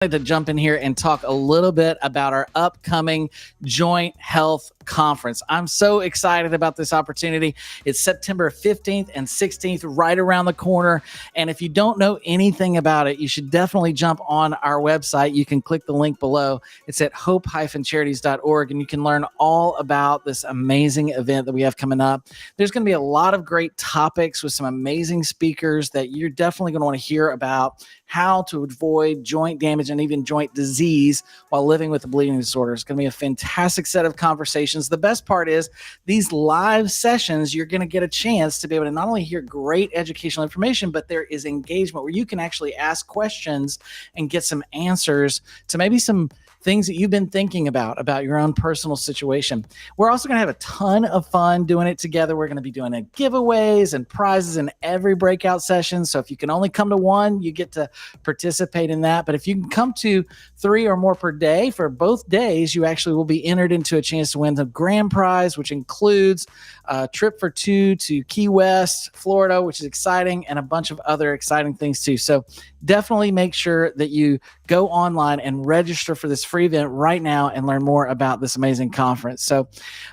To jump in here and talk a little bit about our upcoming joint health conference. I'm so excited about this opportunity. It's September 15th and 16th, right around the corner. And if you don't know anything about it, you should definitely jump on our website. You can click the link below. It's at hope-charities.org, and you can learn all about this amazing event that we have coming up. There's going to be a lot of great topics with some amazing speakers that you're definitely going to want to hear about how to avoid joint damage and even joint disease while living with a bleeding disorder. It's going to be a fantastic set of conversations. The best part is these live sessions, you're going to get a chance to be able to not only hear great educational information, but there is engagement where you can actually ask questions and get some answers to maybe some things that you've been thinking about your own personal situation. We're also going to have a ton of fun doing it together. We're going to be doing giveaways and prizes in every breakout session. So if you can only come to one, you get to participate in that. But if you can come to 3 or more per day for both days, you actually will be entered into a chance to win the grand prize, which includes a trip for 2 to Key West, Florida, which is exciting, and a bunch of other exciting things too. So definitely make sure that you go online and register for this free event right now and learn more about this amazing conference. So,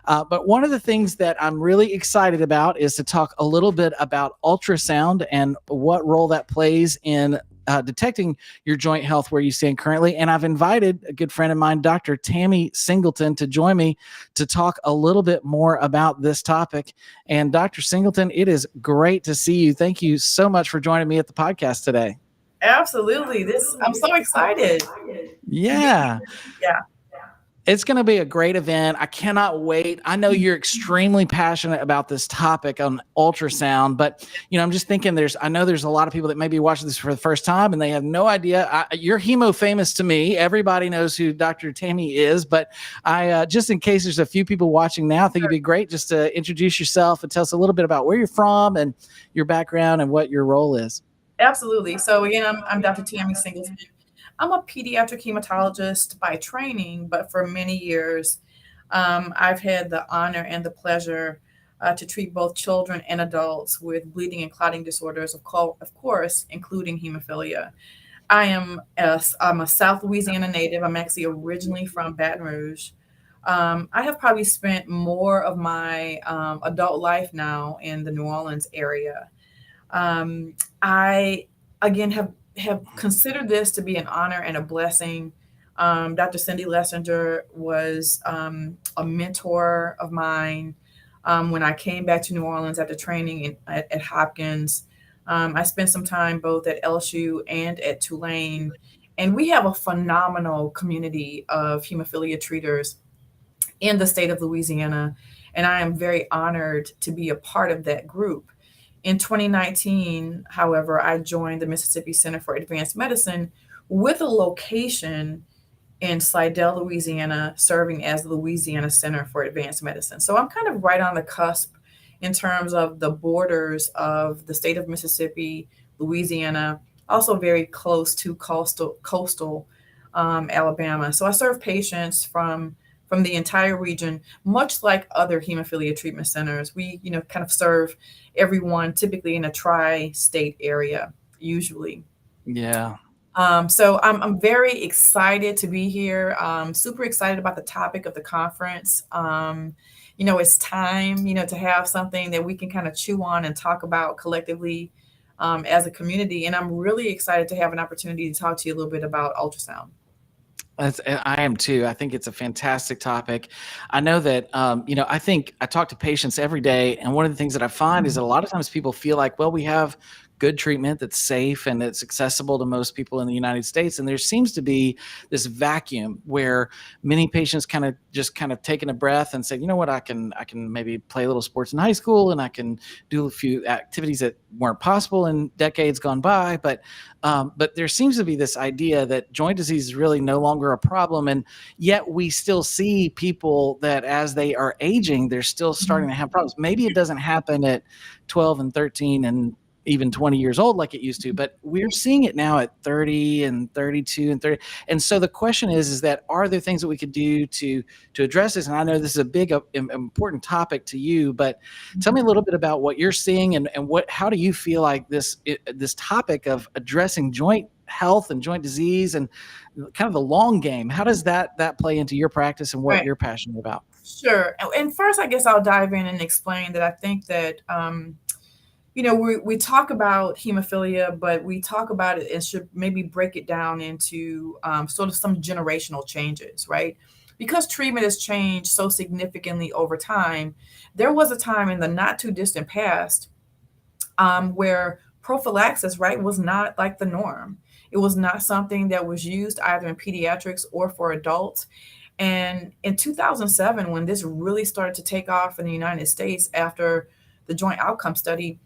but one of the things that I'm really excited about is to talk a little bit about ultrasound and what role that plays in detecting your joint health where you stand currently. And I've invited a good friend of mine, Dr. Tami Singleton, to join me to talk a little bit more about this topic. And Dr. Singleton, it is great to see you. Thank you so much for joining me at the podcast today. Absolutely. I'm so excited. Yeah. Yeah. It's going to be a great event. I cannot wait. I know you're extremely passionate about this topic on ultrasound, but I'm just thinking I know there's a lot of people that may be watching this for the first time and they have no idea. You're hemo famous to me. Everybody knows who Dr. Tami is, but just in case there's a few people watching now, I think it'd be great just to introduce yourself and tell us a little bit about where you're from and your background and what your role is. Absolutely. So again, I'm Dr. Tami Singleton. I'm a pediatric hematologist by training, but for many years, I've had the honor and the pleasure to treat both children and adults with bleeding and clotting disorders, of course, including hemophilia. I'm a South Louisiana native. I'm actually originally from Baton Rouge. I have probably spent more of my adult life now in the New Orleans area. I, again, have considered this to be an honor and a blessing. Dr. Cindy Lessinger was a mentor of mine when I came back to New Orleans after training at Hopkins. I spent some time both at LSU and at Tulane, and we have a phenomenal community of hemophilia treaters in the state of Louisiana, and I am very honored to be a part of that group. In 2019, however, I joined the Mississippi Center for Advanced Medicine with a location in Slidell, Louisiana, serving as the Louisiana Center for Advanced Medicine. So I'm kind of right on the cusp in terms of the borders of the state of Mississippi, Louisiana, also very close to coastal Alabama. So I serve patients from the entire region, much like other hemophilia treatment centers. We, kind of serve everyone typically in a tri-state area, usually. Yeah. So I'm very excited to be here. Super excited about the topic of the conference. It's time, to have something that we can kind of chew on and talk about collectively as a community. And I'm really excited to have an opportunity to talk to you a little bit about ultrasound. I am too. I think it's a fantastic topic. I know that, I think I talk to patients every day. And one of the things that I find is that a lot of times people feel like, well, we have good treatment that's safe and it's accessible to most people in the United States. And there seems to be this vacuum where many patients kind of taking a breath and say, you know what, I can maybe play a little sports in high school and I can do a few activities that weren't possible in decades gone by. But there seems to be this idea that joint disease is really no longer a problem. And yet we still see people that as they are aging, they're still starting to have problems. Maybe it doesn't happen at 12 and 13 and even 20 years old like it used to, but we're seeing it now at 30 and 32 and 30. And so the question is that are there things that we could do to address this? And I know this is a big, important topic to you, but tell me a little bit about what you're seeing and how do you feel like this topic of addressing joint health and joint disease and kind of the long game. How does that play into your practice and what Right. you're passionate about? Sure. And first, I guess I'll dive in and explain that I think that, we talk about hemophilia, but we talk about it and should maybe break it down into sort of some generational changes, right? Because treatment has changed so significantly over time, there was a time in the not too distant past where prophylaxis, right, was not like the norm. It was not something that was used either in pediatrics or for adults. And in 2007, when this really started to take off in the United States after the joint outcome study,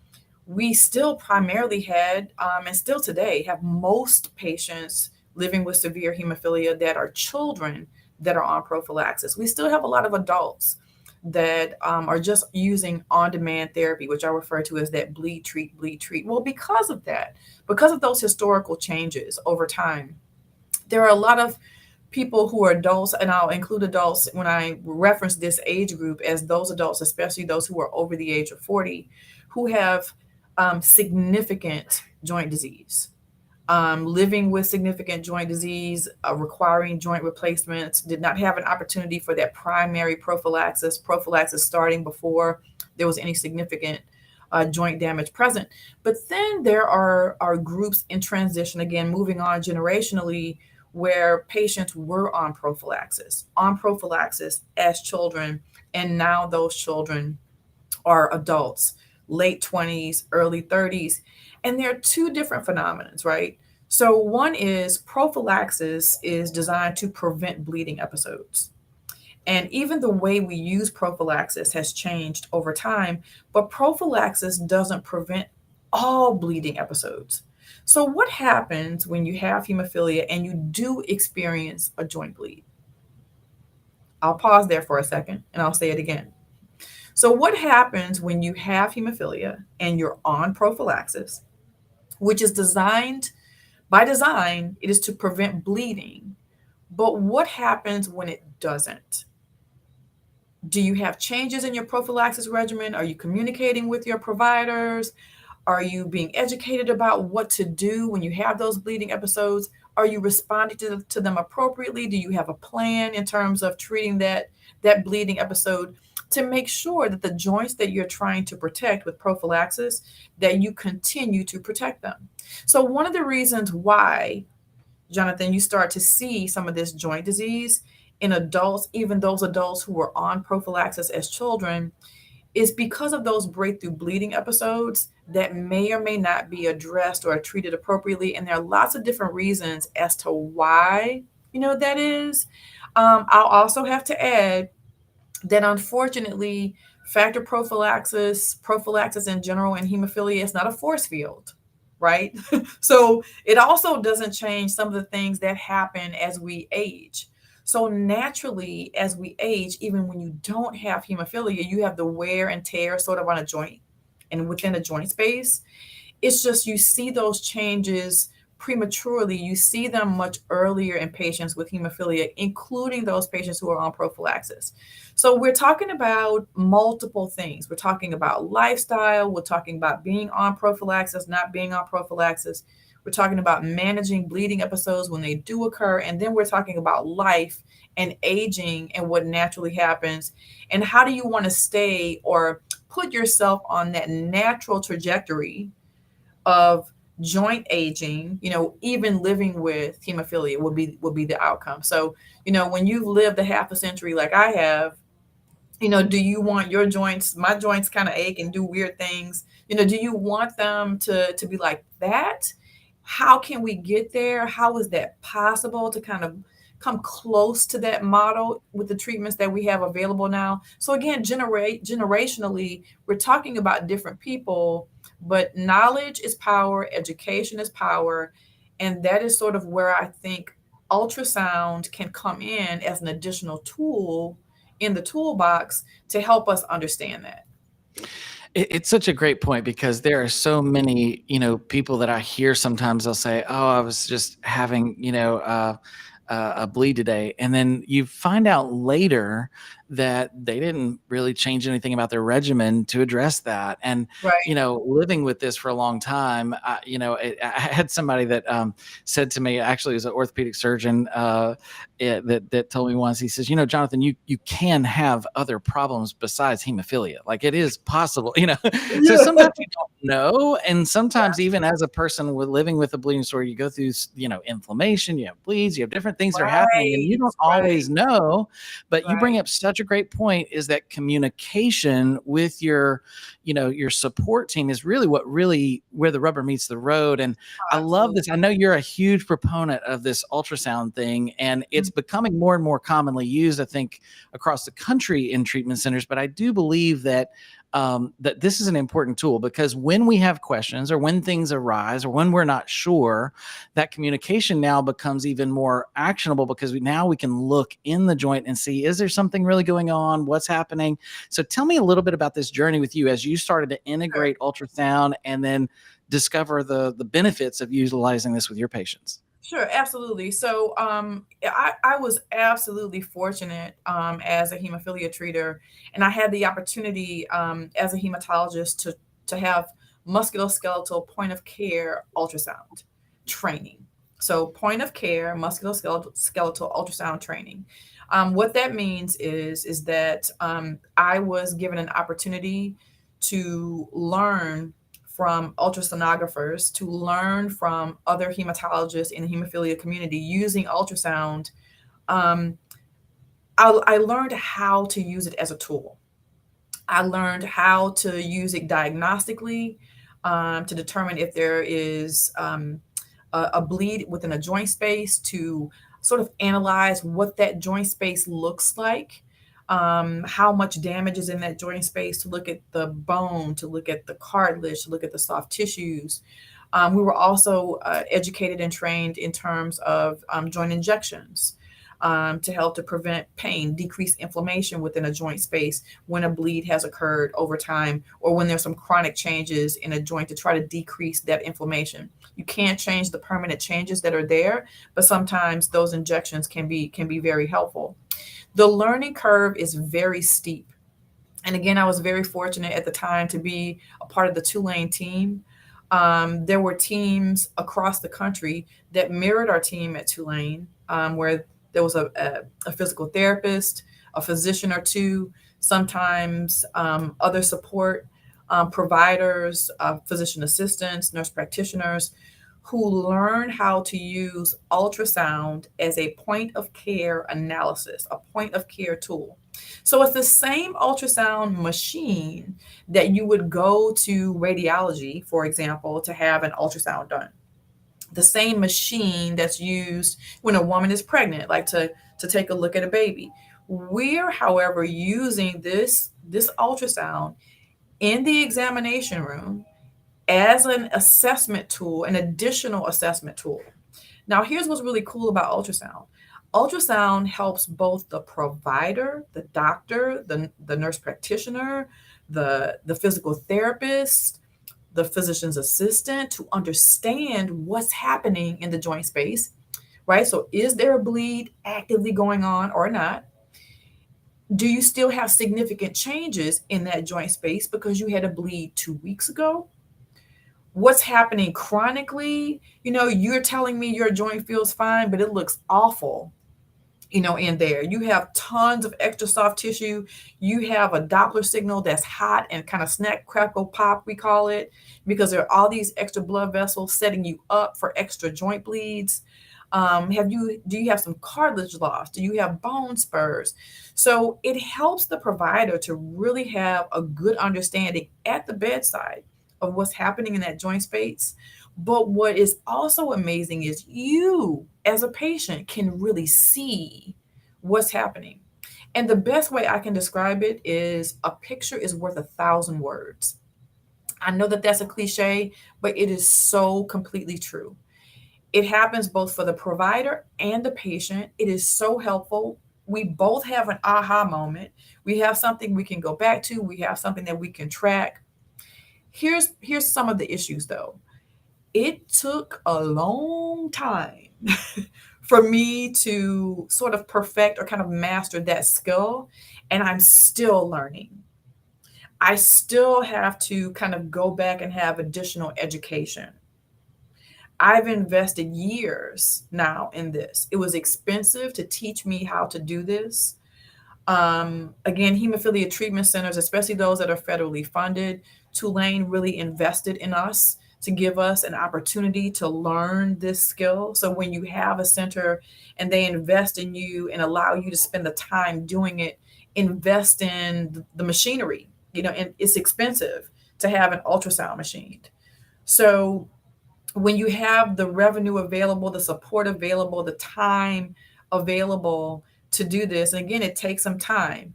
we still primarily had, and still today, have most patients living with severe hemophilia that are children that are on prophylaxis. We still have a lot of adults that are just using on-demand therapy, which I refer to as that bleed, treat, bleed, treat. Well, because of that, because of those historical changes over time, there are a lot of people who are adults, and I'll include adults when I reference this age group as those adults, especially those who are over the age of 40, who have significant joint disease, living with significant joint disease, requiring joint replacements, did not have an opportunity for that primary prophylaxis starting before there was any significant joint damage present. But then there are groups in transition, again, moving on generationally, where patients were on prophylaxis as children, and now those children are adults, late 20s, early 30s. And there are two different phenomenons, right? So one is prophylaxis is designed to prevent bleeding episodes. And even the way we use prophylaxis has changed over time, but prophylaxis doesn't prevent all bleeding episodes. So what happens when you have hemophilia and you do experience a joint bleed? I'll pause there for a second and I'll say it again. So what happens when you have hemophilia and you're on prophylaxis, which is designed by design, it is to prevent bleeding. But what happens when it doesn't? Do you have changes in your prophylaxis regimen? Are you communicating with your providers? Are you being educated about what to do when you have those bleeding episodes? Are you responding to them appropriately? Do you have a plan in terms of treating that bleeding episode to make sure that the joints that you're trying to protect with prophylaxis, that you continue to protect them? So one of the reasons why, Jonathan, you start to see some of this joint disease in adults, even those adults who were on prophylaxis as children, is because of those breakthrough bleeding episodes that may or may not be addressed or treated appropriately. And there are lots of different reasons as to why, that is. I'll also have to add that unfortunately, factor prophylaxis in general, and hemophilia is not a force field, right? So it also doesn't change some of the things that happen as we age. So naturally, as we age, even when you don't have hemophilia, you have the wear and tear sort of on a joint and within a joint space. It's just you see those changes prematurely. You see them much earlier in patients with hemophilia, including those patients who are on prophylaxis. So we're talking about multiple things. We're talking about lifestyle. We're talking about being on prophylaxis, not being on prophylaxis. We're talking about managing bleeding episodes when they do occur. And then we're talking about life and aging and what naturally happens. And how do you want to stay or put yourself on that natural trajectory of joint aging, even living with hemophilia will be the outcome. So, when you've lived a half a century like I have, do you want your joints, my joints kind of ache and do weird things, do you want them to be like that? How can we get there? How is that possible to kind of come close to that model with the treatments that we have available now? So again, generationally, we're talking about different people, but knowledge is power, education is power, and that is sort of where I think ultrasound can come in as an additional tool in the toolbox to help us understand that. It's such a great point because there are so many, people that I hear sometimes they'll say, "Oh, I was just having, a bleed today," and then you find out later that they didn't really change anything about their regimen to address that. And, Right. living with this for a long time, I had somebody that said to me, actually, it was an orthopedic surgeon that told me once, he says, Jonathan, you can have other problems besides hemophilia. Like, it is possible, so Yeah. sometimes you don't know. And sometimes even as a person with living with a bleeding disorder, you go through, inflammation, you have bleeds, you have different things that are happening and you Right. don't Right. always know. But you bring Right. up such a great point, is that communication with your support team is really where the rubber meets the road. And I love Absolutely. this. I know you're a huge proponent of this ultrasound thing, and it's becoming more and more commonly used, I think, across the country in treatment centers. But I do believe that this is an important tool, because when we have questions or when things arise or when we're not sure, that communication now becomes even more actionable, because now we can look in the joint and see, is there something really going on? What's happening? So tell me a little bit about this journey with you as you started to Sure. integrate ultrasound and then discover the benefits of utilizing this with your patients. Sure, absolutely. So, I was absolutely fortunate as a hemophilia treater, and I had the opportunity as a hematologist to have musculoskeletal point of care ultrasound training. So, point of care musculoskeletal ultrasound training. What that means is that I was given an opportunity to learn from ultrasonographers, to learn from other hematologists in the hemophilia community using ultrasound. Um, I learned how to use it as a tool. I learned how to use it diagnostically, to determine if there is a bleed within a joint space, to sort of analyze what that joint space looks like, how much damage is in that joint space, to look at the bone, to look at the cartilage, to look at the soft tissues. We were also educated and trained in terms of joint injections, to help to prevent pain, decrease inflammation within a joint space when a bleed has occurred over time, or when there's some chronic changes in a joint, to try to decrease that inflammation. You can't change the permanent changes that are there, but sometimes those injections can be very helpful. The learning curve is very steep. And again, I was very fortunate at the time to be a part of the Tulane team. There were teams across the country that mirrored our team at Tulane, where there was a physical therapist, a physician or two, sometimes other support providers, physician assistants, nurse practitioners, who learn how to use ultrasound as a point of care analysis, a point of care tool. So it's the same ultrasound machine that you would go to radiology, for example, to have an ultrasound done. The same machine that's used when a woman is pregnant, like to take a look at a baby. We're, however, using this ultrasound in the examination room as an assessment tool, an additional assessment tool. Now, here's what's really cool about ultrasound. Ultrasound helps both the provider, the doctor, the nurse practitioner, the physical therapist, the physician's assistant, to understand what's happening in the joint space, right? So, is there a bleed actively going on or not? Do you still have significant changes in that joint space because you had a bleed 2 weeks ago? What's happening chronically? You're telling me your joint feels fine, but it looks awful, in there. You have tons of extra soft tissue. You have a Doppler signal that's hot and kind of snap, crackle, pop, we call it, because there are all these extra blood vessels setting you up for extra joint bleeds. Do you have some cartilage loss? Do you have bone spurs? So it helps the provider to really have a good understanding at the bedside of what's happening in that joint space. But what is also amazing is you, as a patient, can really see what's happening. And the best way I can describe it is, a picture is worth 1,000 words. I know that that's a cliche, but it is so completely true. It happens both for the provider and the patient. It is so helpful. We both have an aha moment. We have something we can go back to. We have something that we can track. Here's some of the issues though. It took a long time for me to sort of perfect or kind of master that skill. And I'm still learning. I still have to kind of go back and have additional education. I've invested years now in this. It was expensive to teach me how to do this. Again, hemophilia treatment centers, especially those that are federally funded, Tulane really invested in us to give us an opportunity to learn this skill. So when you have a center and they invest in you and allow you to spend the time doing it, invest in the machinery, and it's expensive to have an ultrasound machine. So when you have the revenue available, the support available, the time available to do this, and again, it takes some time.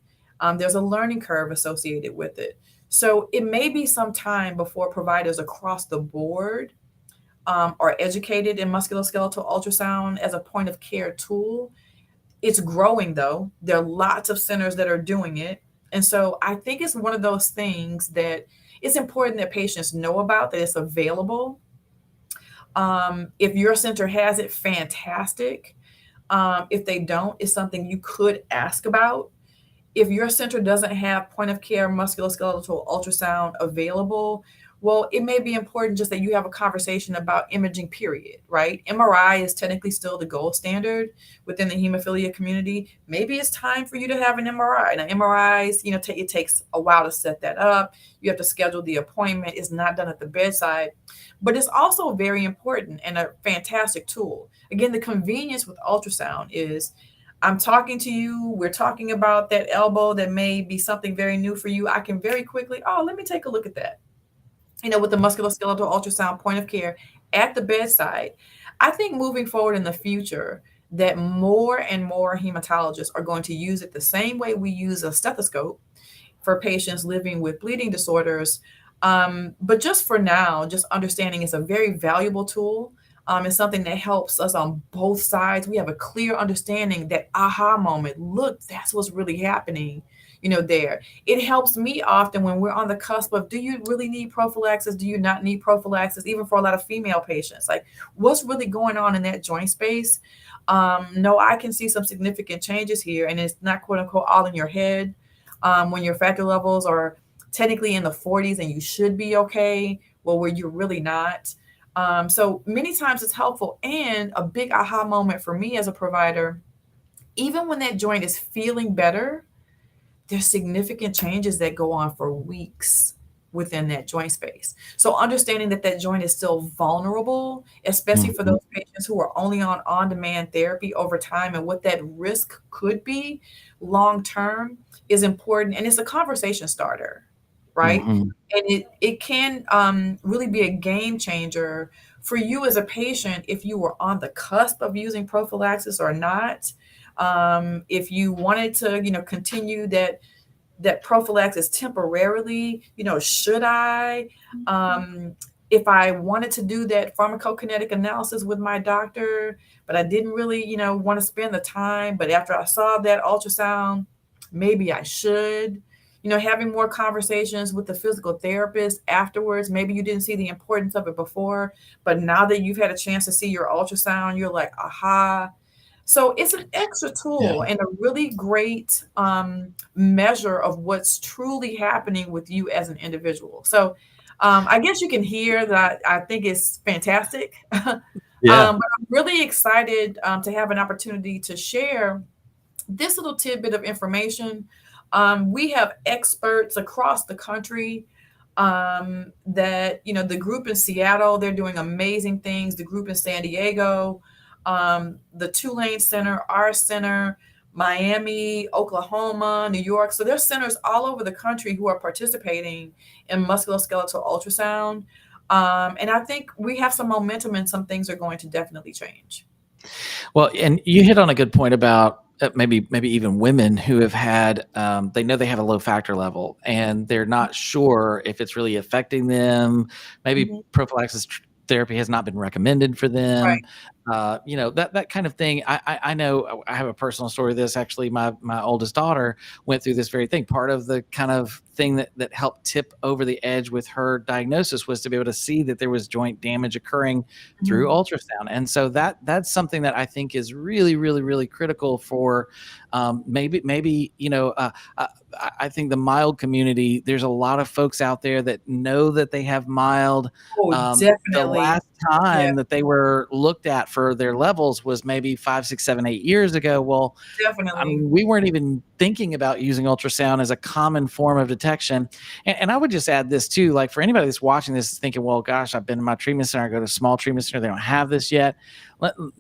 There's a learning curve associated with it. So it may be some time before providers across the board are educated in musculoskeletal ultrasound as a point of care tool. It's growing though. There are lots of centers that are doing it. And so I think it's one of those things that it's important that patients know about, that it's available. If your center has it, fantastic. If they don't, it's something you could ask about. If your center doesn't have point of care musculoskeletal ultrasound available, well, it may be important just that you have a conversation about imaging, period, right? MRI is technically still the gold standard within the hemophilia community. Maybe it's time for you to have an MRI. Now, MRIs, it takes a while to set that up. You have to schedule the appointment. It's not done at the bedside, but it's also very important and a fantastic tool. Again, the convenience with ultrasound is I'm talking to you. We're talking about that elbow that may be something very new for you. I can very quickly, let me take a look at that. With the musculoskeletal ultrasound point of care at the bedside. I think moving forward in the future that more and more hematologists are going to use it the same way we use a stethoscope for patients living with bleeding disorders. But just for now, just understanding it's a very valuable tool. It's something that helps us on both sides. We have a clear understanding, that aha moment. Look, that's what's really happening, there. It helps me often when we're on the cusp of, do you really need prophylaxis? Do you not need prophylaxis? Even for a lot of female patients, like what's really going on in that joint space? No, I can see some significant changes here, and it's not quote unquote all in your head. When your factor levels are technically in the 40s and you should be okay, well, where you're really not. So many times it's helpful, and a big aha moment for me as a provider, even when that joint is feeling better, there's significant changes that go on for weeks within that joint space. So understanding that that joint is still vulnerable, especially for those patients who are only on on-demand therapy over time, and what that risk could be long-term is important. And it's a conversation starter, right? And it can really be a game changer for you as a patient if you were on the cusp of using prophylaxis or not. If you wanted to, continue that prophylaxis temporarily, should I? If I wanted to do that pharmacokinetic analysis with my doctor, but I didn't really, want to spend the time. But after I saw that ultrasound, maybe I should. Having more conversations with the physical therapist afterwards. Maybe you didn't see the importance of it before, but now that you've had a chance to see your ultrasound, you're like, aha. So it's an extra tool and a really great measure of what's truly happening with you as an individual. So I guess you can hear that I think it's fantastic. But I'm really excited to have an opportunity to share this little tidbit of information. We have experts across the country that, the group in Seattle, they're doing amazing things. The group in San Diego, the Tulane Center, our center, Miami, Oklahoma, New York. So there's centers all over the country who are participating in musculoskeletal ultrasound. And I think we have some momentum, and some things are going to definitely change. Well, and you hit on a good point about maybe even women who have had, they know they have a low factor level and they're not sure if it's really affecting them. Maybe prophylaxis therapy has not been recommended for them. Right. that kind of thing. I know I have a personal story of this. Actually, my oldest daughter went through this very thing. Part of the kind of thing that helped tip over the edge with her diagnosis was to be able to see that there was joint damage occurring through Mhm. ultrasound. And so that's something that I think is really, really, really critical for maybe I think the mild community, there's a lot of folks out there that know that they have mild. Oh, The definitely. last Yeah, time that they were looked at for their levels was maybe 5, 6, 7, 8 years ago. Well, I definitely. mean, we weren't even thinking about using ultrasound as a common form of detection. And I would just add this too, like for anybody that's watching this thinking, well, gosh, I've been in my treatment center, I go to a small treatment center, they don't have this yet.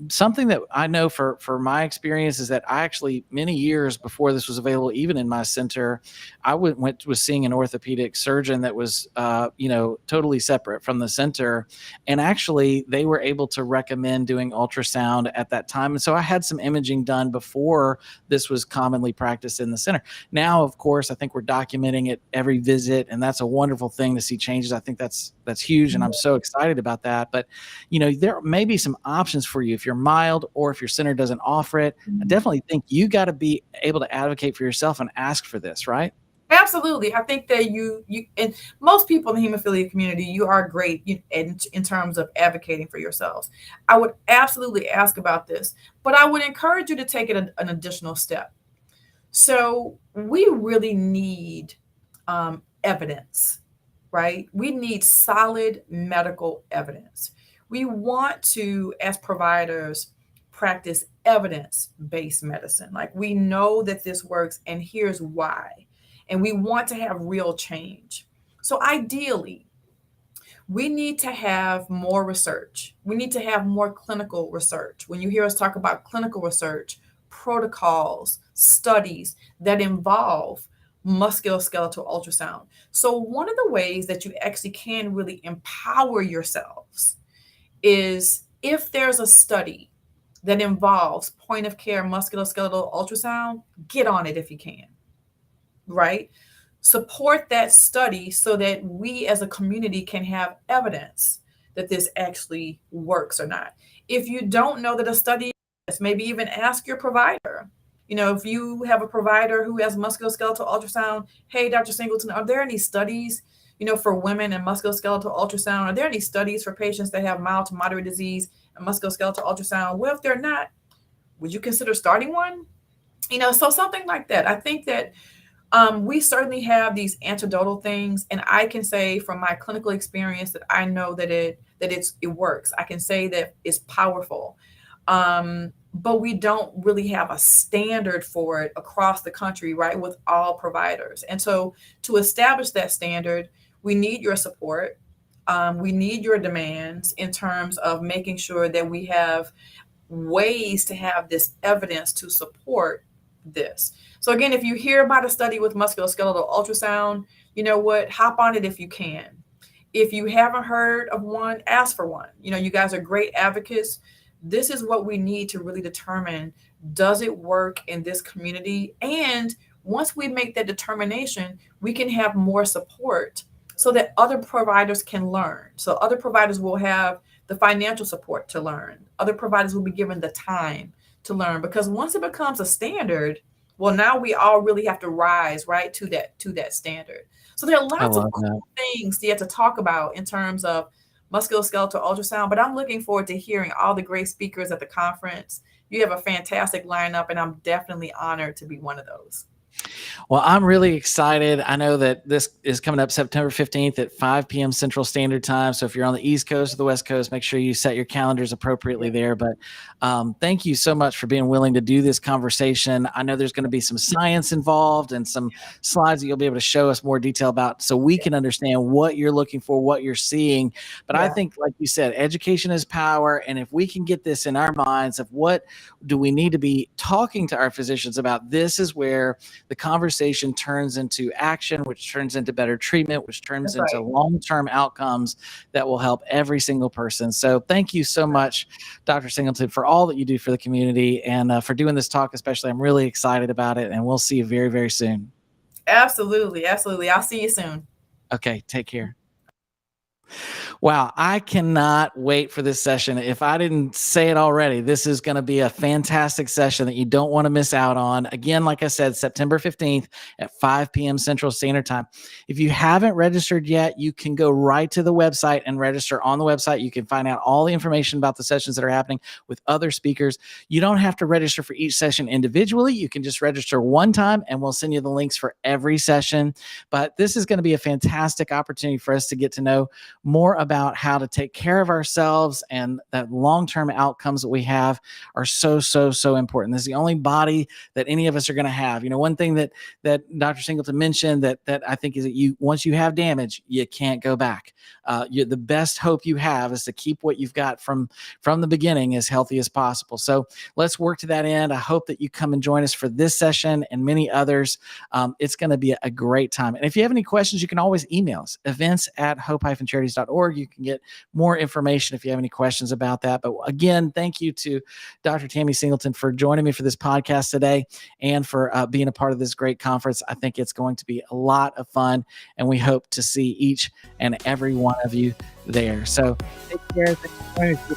Something that I know for my experience is that I actually, many years before this was available, even in my center, was seeing an orthopedic surgeon that was, totally separate from the center. And actually, they were able to recommend doing ultrasound at that time. And so I had some imaging done before this was commonly practiced in the center. Now, of course, I think we're documenting it every visit, and that's a wonderful thing to see changes. I think that's huge, and I'm so excited about that. But there may be some options for you if you're mild or if your center doesn't offer it. I Mhm. definitely think you got to be able to advocate for yourself and ask for this, right? Absolutely. I think that you and most people in the hemophilia community, you are great in terms of advocating for yourselves. I would absolutely ask about this, but I would encourage you to take it an additional step. So we really need evidence, right? We need solid medical evidence. We want to, as providers, practice evidence based medicine. Like we know that this works, and here's why. And we want to have real change. So, ideally, we need to have more research. We need to have more clinical research. When you hear us talk about clinical research, protocols, studies that involve musculoskeletal ultrasound. So, one of the ways that you actually can really empower yourselves is if there's a study that involves point of care musculoskeletal ultrasound, get on it if you can, right? Support that study so that we as a community can have evidence that this actually works or not. If you don't know that a study is, maybe even ask your provider. If you have a provider who has musculoskeletal ultrasound, hey, Dr. Singleton, are there any studies, for women and musculoskeletal ultrasound? Are there any studies for patients that have mild to moderate disease and musculoskeletal ultrasound? Well, if they're not, would you consider starting one? So something like that. I think that we certainly have these anecdotal things, and I can say from my clinical experience that I know that it works. I can say that it's powerful, but we don't really have a standard for it across the country, right? With all providers, and so to establish that standard, we need your support. We need your demands in terms of making sure that we have ways to have this evidence to support this. So again, if you hear about a study with musculoskeletal ultrasound, you know what? Hop on it if you can. If you haven't heard of one, ask for one. You guys are great advocates. This is what we need to really determine, does it work in this community? And once we make that determination, we can have more support so that other providers can learn. So other providers will have the financial support to learn. Other providers will be given the time to learn, because once it becomes a standard, well, now we all really have to rise right to that standard. So there are I lots of love cool that. things yet to talk about in terms of musculoskeletal ultrasound, but I'm looking forward to hearing all the great speakers at the conference. You have a fantastic lineup, and I'm definitely honored to be one of those. Well, I'm really excited. I know that this is coming up September 15th at 5 p.m. Central Standard Time. So if you're on the East Coast or the West Coast, make sure you set your calendars appropriately there. But thank you so much for being willing to do this conversation. I know there's going to be some science involved and some slides that you'll be able to show us more detail about so we can understand what you're looking for, what you're seeing. But I Yeah, think, like you said, education is power. And if we can get this in our minds of what do we need to be talking to our physicians about, this is where the conversation turns into action, which turns into better treatment, which turns that's into right. long-term outcomes that will help every single person. So thank you so much, Dr. Singleton, for all that you do for the community and for doing this talk, especially. I'm really excited about it, and we'll see you very, very soon. Absolutely. Absolutely. I'll see you soon. Okay, take care. Well, Wow, I cannot wait for this session. If I didn't say it already, this is going to be a fantastic session that you don't want to miss out on. Again, like I said, September 15th at 5 p.m. Central Standard Time. If you haven't registered yet, you can go right to the website and register on the website. You can find out all the information about the sessions that are happening with other speakers. You don't have to register for each session individually. You can just register one time and we'll send you the links for every session. But this is going to be a fantastic opportunity for us to get to know more about how to take care of ourselves, and that long-term outcomes that we have are so important. This is the only body that any of us are going to have. One thing that Dr. Singleton mentioned that I think is that once you have damage, you can't go back. The best hope you have is to keep what you've got from the beginning as healthy as possible. So let's work to that end. I hope that you come and join us for this session and many others. It's going to be a great time. And if you have any questions, you can always email us, events@hope-charities.org. You can get more information if you have any questions about that. But again, thank you to Dr. Tami Singleton for joining me for this podcast today and for being a part of this great conference. I think it's going to be a lot of fun, and we hope to see each and every one of you there. So take care. Thanks for joining us.